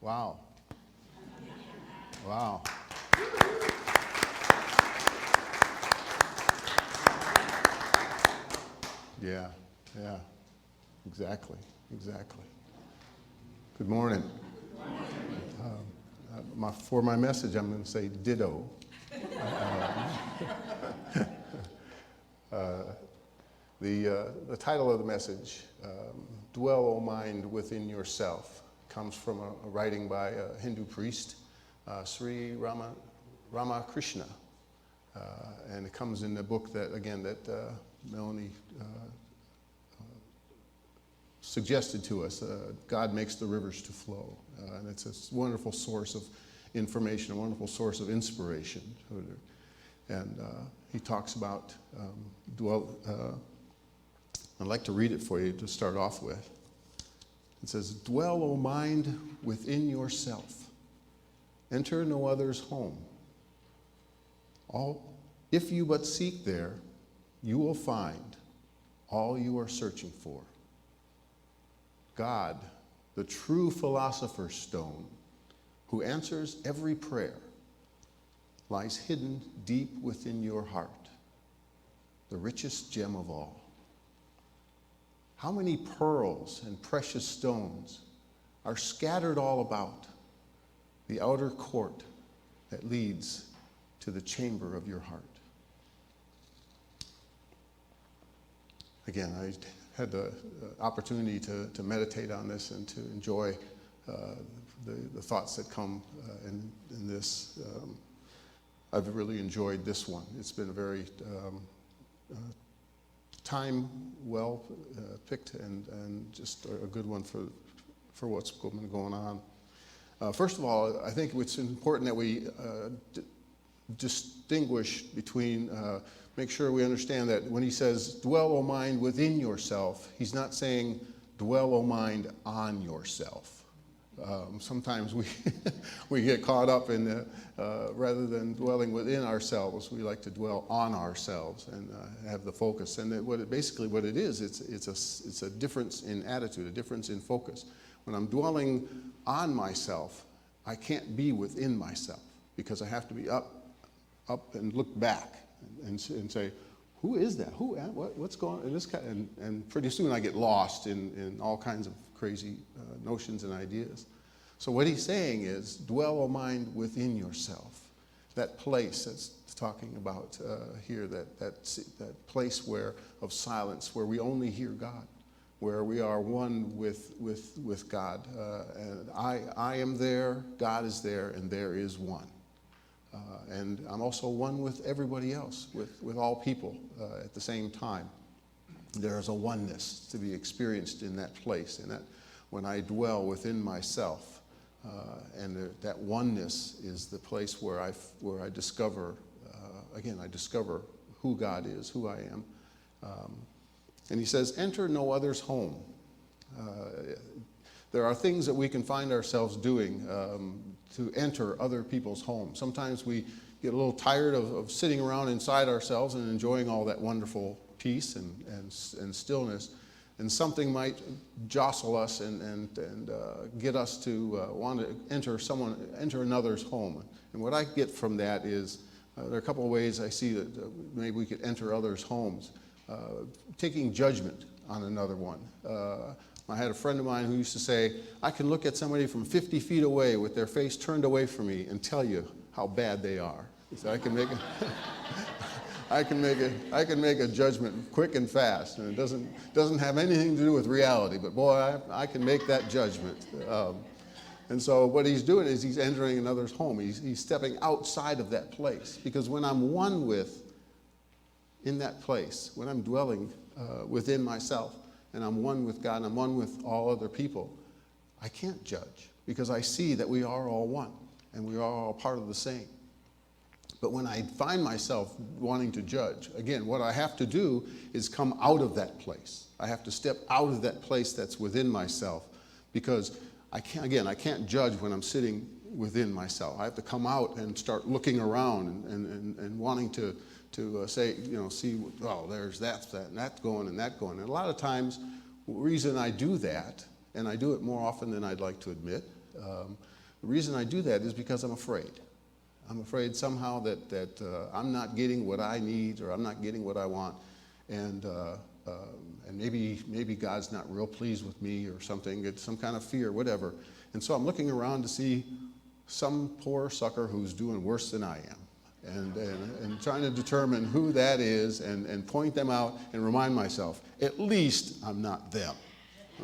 Wow. Wow. Yeah, exactly. Good morning. For my message, I'm going to say ditto. The title of the message, Dwell, O Mind, Within Yourself, comes from a writing by a Hindu priest, Sri Ramakrishna. And it comes in the book that Melanie suggested to us, God Makes the Rivers to Flow. And it's a wonderful source of information, a wonderful source of inspiration. And he talks about I'd like to read it for you to start off with. It says, Dwell, O mind, within yourself. Enter no other's home. If you but seek there, you will find all you are searching for. God, the true philosopher's stone, who answers every prayer, lies hidden deep within your heart, the richest gem of all. How many pearls and precious stones are scattered all about the outer court that leads to the chamber of your heart? Again, I had the opportunity to meditate on this and to enjoy the thoughts that come in this. I've really enjoyed this one. It's been a very time well picked and just a good one for what's been going on. First of all, I think it's important that we distinguish between, make sure we understand that when he says, dwell, O mind, within yourself, he's not saying, dwell, O mind, on yourself. Sometimes we get caught up in, rather than dwelling within ourselves, we like to dwell on ourselves and have the focus. And what it is, it's a difference in attitude, a difference in focus. When I'm dwelling on myself, I can't be within myself because I have to be up and look back and say, who is that? What's going on? And pretty soon I get lost in all kinds of crazy notions and ideas. So what he's saying is, dwell, O mind, within yourself. That place that's talking about here, that place of silence, where we only hear God, where we are one with God. And I am there, God is there, and there is one. And I'm also one with everybody else, with all people at the same time. There's a oneness to be experienced in that place, and that when I dwell within myself, and that oneness is the place where I discover, I discover who God is, who I am. And he says, enter no other's home. There are things that we can find ourselves doing to enter other people's homes. Sometimes we get a little tired of sitting around inside ourselves and enjoying all that wonderful peace and stillness, and something might jostle us and get us to want to enter another's home. And what I get from that is there are a couple of ways I see that maybe we could enter others' homes. Taking judgment on another one. I had a friend of mine who used to say, I can look at somebody from 50 feet away with their face turned away from me and tell you how bad they are. So I can make I can make a judgment quick and fast, and it doesn't have anything to do with reality, but boy, I can make that judgment. And so what he's doing is he's entering another's home. He's stepping outside of that place, because when I'm one in that place, when I'm dwelling within myself, and I'm one with God, and I'm one with all other people, I can't judge, because I see that we are all one, and we are all part of the same. But when I find myself wanting to judge, again, what I have to do is come out of that place. I have to step out of that place that's within myself, because I can't judge when I'm sitting within myself. I have to come out and start looking around and wanting to say, see, oh, there's that and that going and that going. And a lot of times, the reason I do that, and I do it more often than I'd like to admit, The reason I do that is because I'm afraid. I'm afraid somehow that I'm not getting what I need, or I'm not getting what I want, and maybe God's not real pleased with me or something. It's some kind of fear, whatever. And so I'm looking around to see some poor sucker who's doing worse than I am, and trying to determine who that is, and point them out and remind myself, at least I'm not them.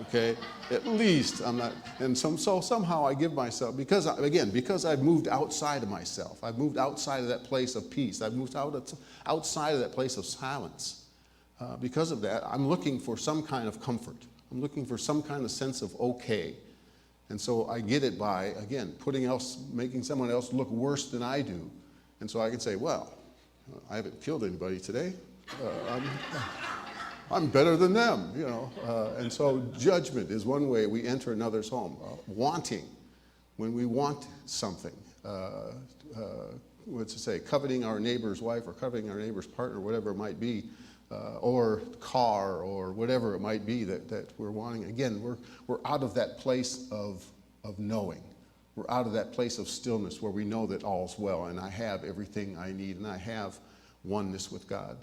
Okay, at least I'm not, and so somehow I give myself, because I've moved outside of myself. I've moved outside of that place of peace. I've moved outside of that place of silence. Because of that, I'm looking for some kind of comfort. I'm looking for some kind of sense of okay. And so I get it by, again, making someone else look worse than I do. And so I can say, well, I haven't killed anybody today. I'm better than them, you know. And so judgment is one way we enter another's home. Wanting, when we want something. What's it say? Coveting our neighbor's wife, or coveting our neighbor's partner, whatever it might be, or car, or whatever it might be that we're wanting. Again, we're out of that place of knowing. We're out of that place of stillness where we know that all's well, and I have everything I need, and I have oneness with God.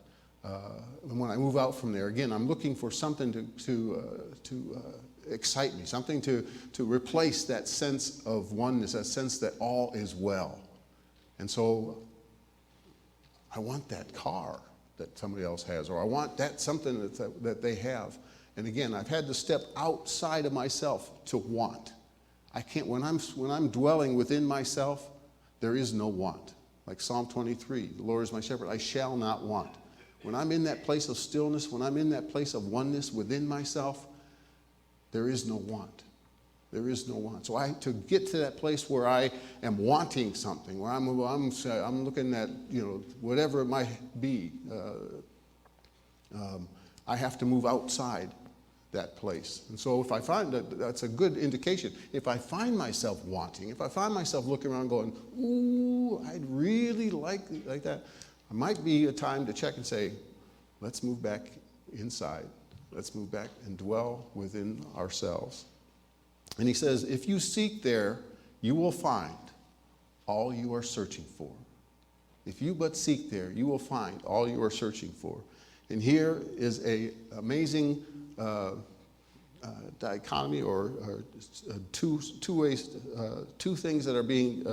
And when I move out from there, again, I'm looking for something to excite me, something to replace that sense of oneness, that sense that all is well. And so I want that car that somebody else has, or I want something that they have. And again, I've had to step outside of myself to want. I can't, when I'm dwelling within myself, there is no want. Like Psalm 23, the Lord is my shepherd, I shall not want. When I'm in that place of stillness, when I'm in that place of oneness within myself, there is no want. There is no want. So to get to that place where I am wanting something, where I'm looking at, you know, whatever it might be, I have to move outside that place. And so if I find that's a good indication. If I find myself wanting, if I find myself looking around going, ooh, I'd really like that, it might be a time to check and say, let's move back inside. Let's move back and dwell within ourselves. And he says, if you seek there, you will find all you are searching for. If you but seek there, you will find all you are searching for. And here is an amazing dichotomy, or two ways, two things that are being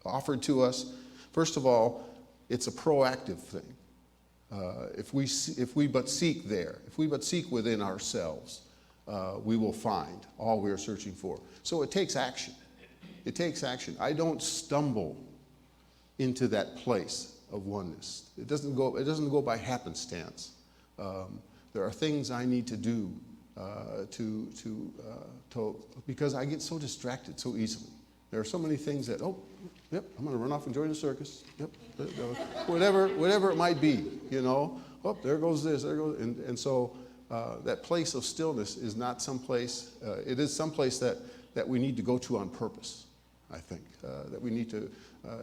offered to us. First of all, it's a proactive thing. If we but seek there, if we but seek within ourselves, we will find all we are searching for. So it takes action. It takes action. I don't stumble into that place of oneness. It doesn't go by happenstance. There are things I need to do because I get so distracted so easily. There are so many things that, yep, I'm going to run off and join the circus. Yep, whatever it might be, you know. Oh, there goes this, there goes, and so that place of stillness is not some place. It is some place that we need to go to on purpose. I think that we need to,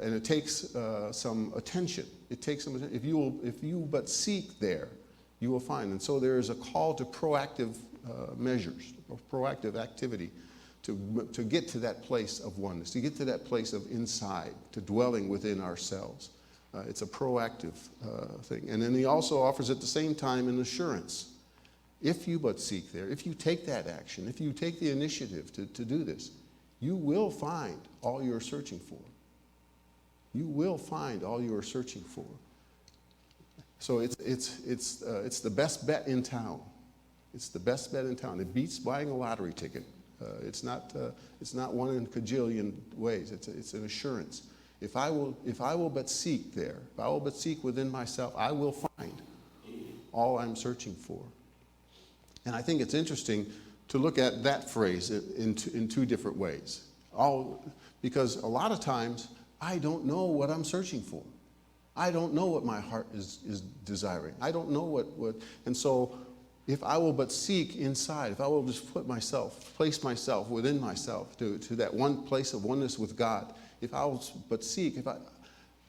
and it takes some attention. It takes some attention. If you but seek there, you will find. And so there is a call to proactive measures, proactive activity, to get to that place of oneness, to get to that place of inside, to dwelling within ourselves. It's a proactive thing. And then he also offers at the same time an assurance. If you but seek there, if you take that action, if you take the initiative to do this, you will find all you're searching for. You will find all you are searching for. So it's the best bet in town. It's the best bet in town. It beats buying a lottery ticket. It's not one in a cajillion ways. It's an assurance. If I will but seek there, if I will but seek within myself, I will find all I'm searching for. And I think it's interesting to look at that phrase in two different ways. Because a lot of times I don't know what I'm searching for. I don't know what my heart is desiring. I don't know what and so if I will but seek inside, if I will just place myself within myself to that one place of oneness with God, if I will but seek,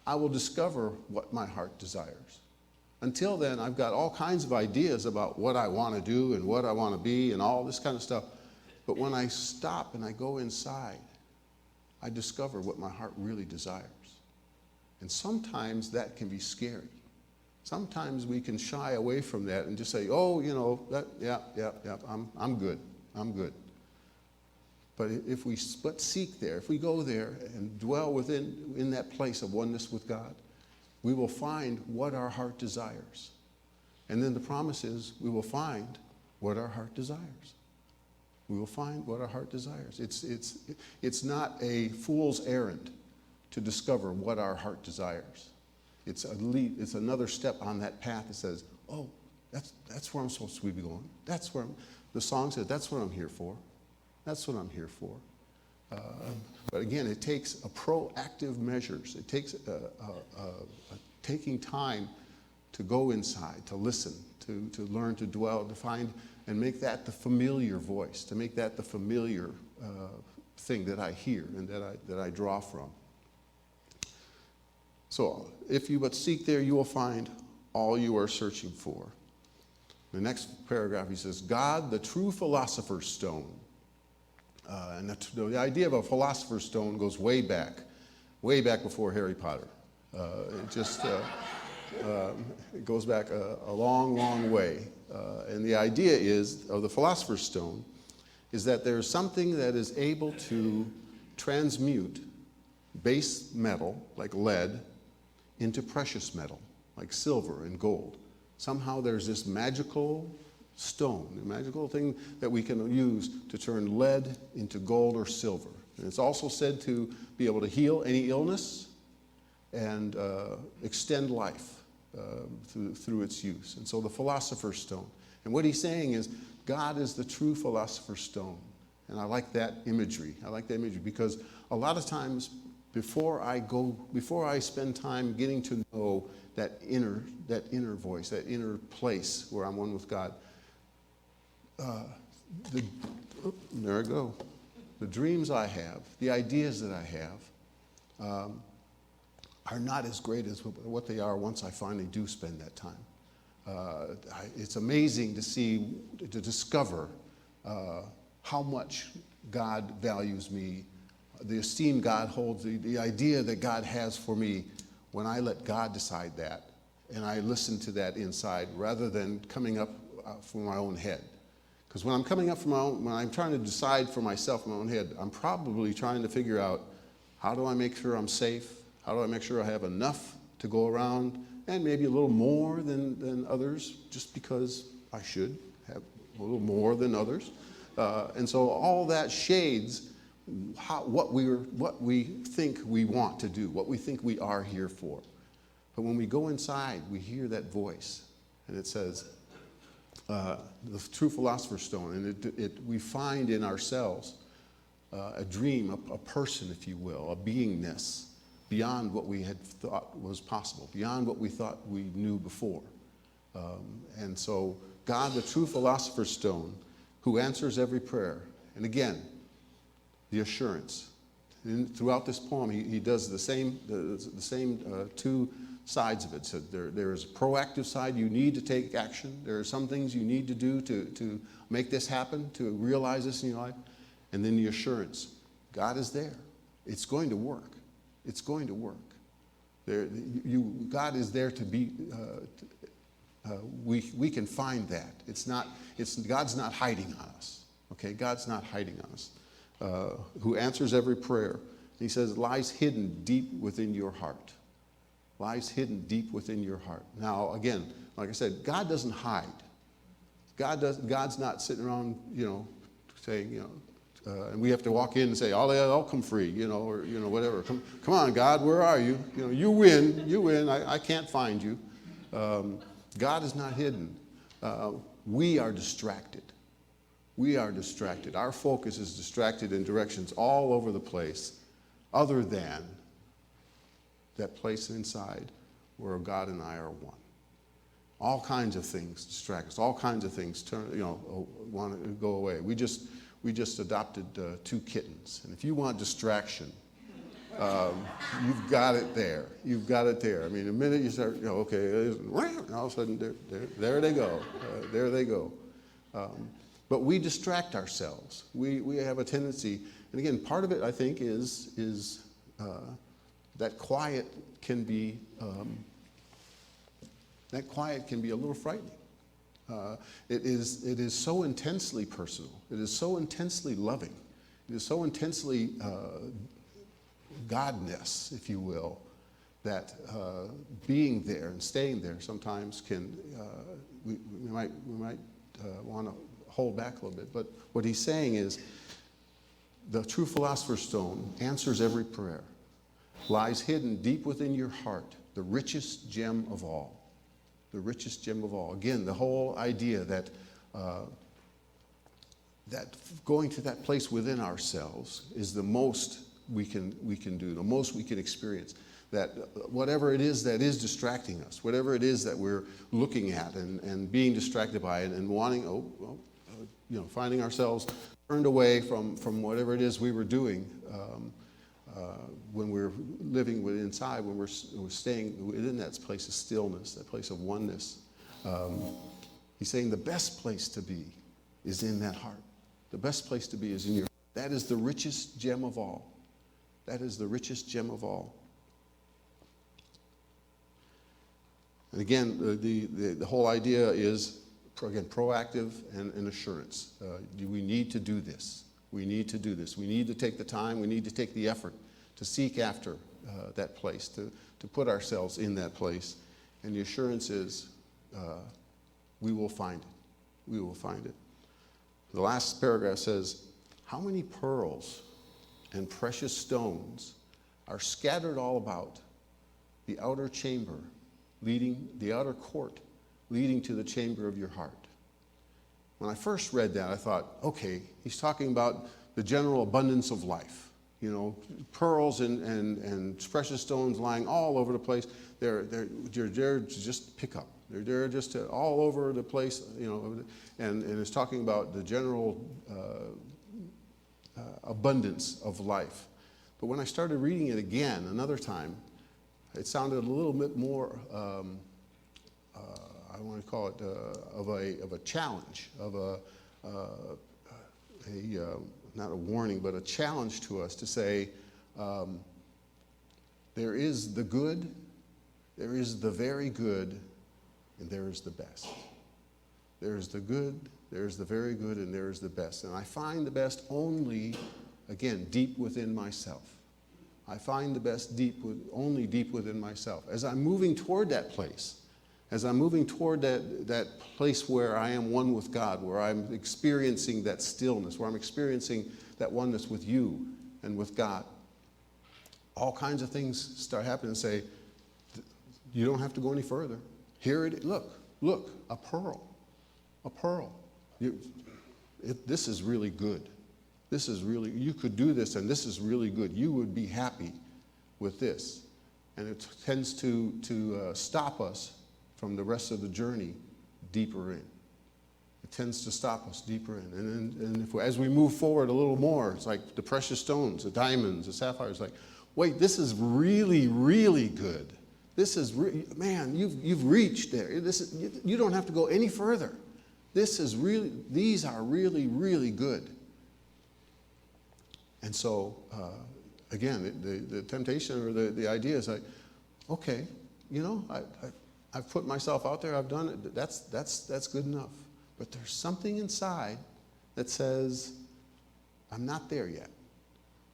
I will discover what my heart desires. Until then, I've got all kinds of ideas about what I want to do and what I want to be and all this kind of stuff. But when I stop and I go inside I discover what my heart really desires. And sometimes that can be scary. Sometimes we can shy away from that and just say, oh, I'm good. I'm good. But if we seek there, if we go there and dwell in that place of oneness with God, we will find what our heart desires. And then the promise is we will find what our heart desires. We will find what our heart desires. It's not a fool's errand to discover what our heart desires. It's another step on that path that says, oh, that's where I'm supposed to be going. That's where the song says, that's what I'm here for. That's what I'm here for. But again, it takes a proactive measures. It takes taking time to go inside, to listen, to learn to dwell, to find and make that the familiar voice, to make that the familiar thing that I hear and that I draw from. So, if you but seek there, you will find all you are searching for. The next paragraph, he says, God, the true philosopher's stone. And the idea of a philosopher's stone goes way back before Harry Potter. It goes back a long, long way. And the idea of the philosopher's stone is that there's something that is able to transmute base metal, like lead, into precious metal, like silver and gold. Somehow there's this magical stone, a magical thing that we can use to turn lead into gold or silver. And it's also said to be able to heal any illness and extend life through its use. And so the philosopher's stone. And what he's saying is God is the true philosopher's stone. And I like that imagery. I like that imagery because a lot of times before I spend time getting to know that inner voice, that inner place where I'm one with God, there I go. The dreams I have, the ideas that I have, are not as great as what they are once I finally do spend that time. It's amazing to discover how much God values me, the esteem God holds, the idea that God has for me when I let God decide that and I listen to that inside rather than coming up from my own head. Because when I'm coming up when I'm trying to decide for myself in my own head, I'm probably trying to figure out how do I make sure I'm safe? How do I make sure I have enough to go around and maybe a little more than others just because I should have a little more than others. And so all that shades what we think we want to do, what we think we are here for. But when we go inside, we hear that voice, and it says, the true philosopher's stone, and we find in ourselves a dream, a person, if you will, a beingness beyond what we had thought was possible, beyond what we thought we knew before. And so God, the true philosopher's stone, who answers every prayer. And again, the assurance. Throughout this poem, he does the same two sides of it. So there is a proactive side. You need to take action. There are some things you need to do to make this happen, to realize this in your life. And then the assurance. God is there. It's going to work. It's going to work. God is there to be. We can find that. God's not hiding on us. Okay, God's not hiding on us. Who answers every prayer. He says, lies hidden deep within your heart. Lies hidden deep within your heart. Now, again, like I said, God doesn't hide. God's not sitting around, saying, and we have to walk in and say, I'll come free, or whatever. Come on, God, where are you? You win. I can't find you. God is not hidden. We are distracted. We are distracted. Our focus is distracted in directions all over the place other than that place inside where God and I are one. All kinds of things distract us. All kinds of things want to go away. We just adopted 2 kittens. And if you want distraction, you've got it there. You've got it there. I mean, the minute you start, and all of a sudden, there they go. There they go. But we distract ourselves. We have a tendency, and again, part of it, I think, is that quiet can be a little frightening. It is so intensely personal. It is so intensely loving. It is so intensely Godness, if you will, that being there and staying there sometimes can we might want to hold back a little bit. But what he's saying is, the true philosopher's stone answers every prayer, lies hidden deep within your heart, the richest gem of all. The richest gem of all. Again, the whole idea that that going to that place within ourselves is the most we can do, the most we can experience. That whatever it is that is distracting us, whatever it is that we're looking at and being distracted by it and wanting, finding ourselves turned away from whatever it is we were doing when we're living inside, when we're staying within that place of stillness, that place of oneness. He's saying the best place to be is in that heart. The best place to be is in your heart. That is the richest gem of all. That is the richest gem of all. And again, the whole idea is, again, proactive and assurance. We need to do this. We need to do this. We need to take the time. We need to take the effort to seek after that place, to put ourselves in that place. And the assurance is we will find it. We will find it. The last paragraph says, how many pearls and precious stones are scattered all about the outer chamber, the outer court leading to the chamber of your heart. When I first read that, I thought, okay, he's talking about the general abundance of life. Pearls and precious stones lying all over the place. They're there to just pick up. They're there just to all over the place, and it's talking about the general abundance of life. But when I started reading it again another time, it sounded a little bit more, I want to call it, of a challenge, of not a warning, but a challenge to us to say, there is the good, there is the very good, and there is the best. There is the good, there is the very good, and there is the best. And I find the best only, again, deep within myself. I find the best only deep within myself. As I'm moving toward that place, as I'm moving toward that place where I am one with God, where I'm experiencing that stillness, where I'm experiencing that oneness with you and with God, all kinds of things start happening and say, you don't have to go any further. Here it is. Look, a pearl. A pearl. This is really good. This is really, you could do this, and this is really good. You would be happy with this. And it tends to stop us from the rest of the journey deeper in. It tends to stop us deeper in. And as we move forward a little more, it's like the precious stones, the diamonds, the sapphires, like, wait, this is really, really good. This is, man, you've reached there. You don't have to go any further. These are really, really good. And so, again, the temptation or the idea is like, okay, I've put myself out there, I've done it, that's good enough. But there's something inside that says, I'm not there yet.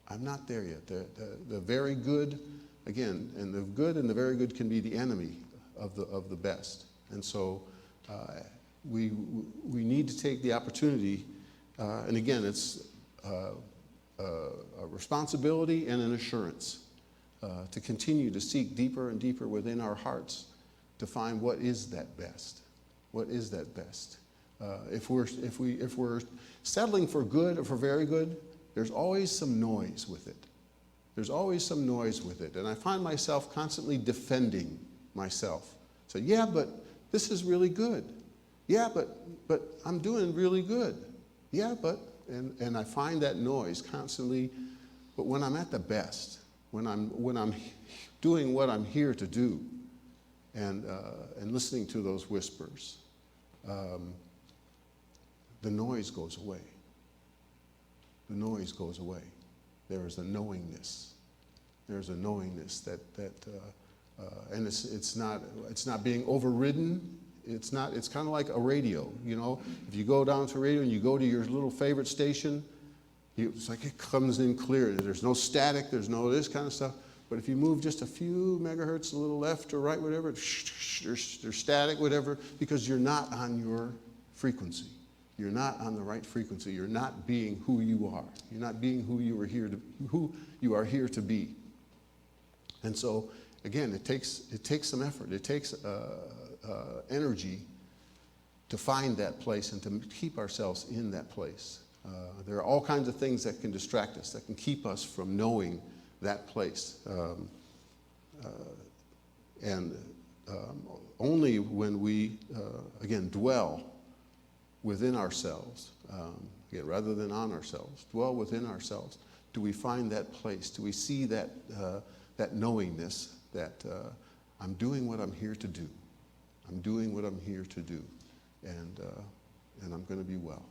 I'm not there yet. The very good, again, and the good and the very good can be the enemy of the best. And so we need to take the opportunity, and again, it's a responsibility and an assurance to continue to seek deeper and deeper within our hearts to find what is that best. What is that best? If we're settling for good or for very good, there's always some noise with it. There's always some noise with it. And I find myself constantly defending myself. So, yeah, but this is really good. Yeah, but I'm doing really good. Yeah, but, and I find that noise constantly. But when I'm at the best, when I'm doing what I'm here to do, and listening to those whispers, the noise goes away. The noise goes away. There is a knowingness. There's a knowingness and it's not being overridden. It's kind of like a radio, you know. If you go down to a radio and you go to your little favorite station, it's like it comes in clear. There's no static, there's no this kind of stuff. But if you move just a few megahertz a little left or right, whatever, there's static, whatever, because you're not on your frequency. You're not on the right frequency. You're not being who you are. You're not being who you are here to be. And so, again, it takes some effort. It takes energy to find that place and to keep ourselves in that place. There are all kinds of things that can distract us, that can keep us from knowing that place. Only when we, again, dwell within ourselves, again, rather than on ourselves, dwell within ourselves, do we find that place? Do we see that knowingness that I'm doing what I'm here to do? I'm doing what I'm here to do, and I'm going to be well.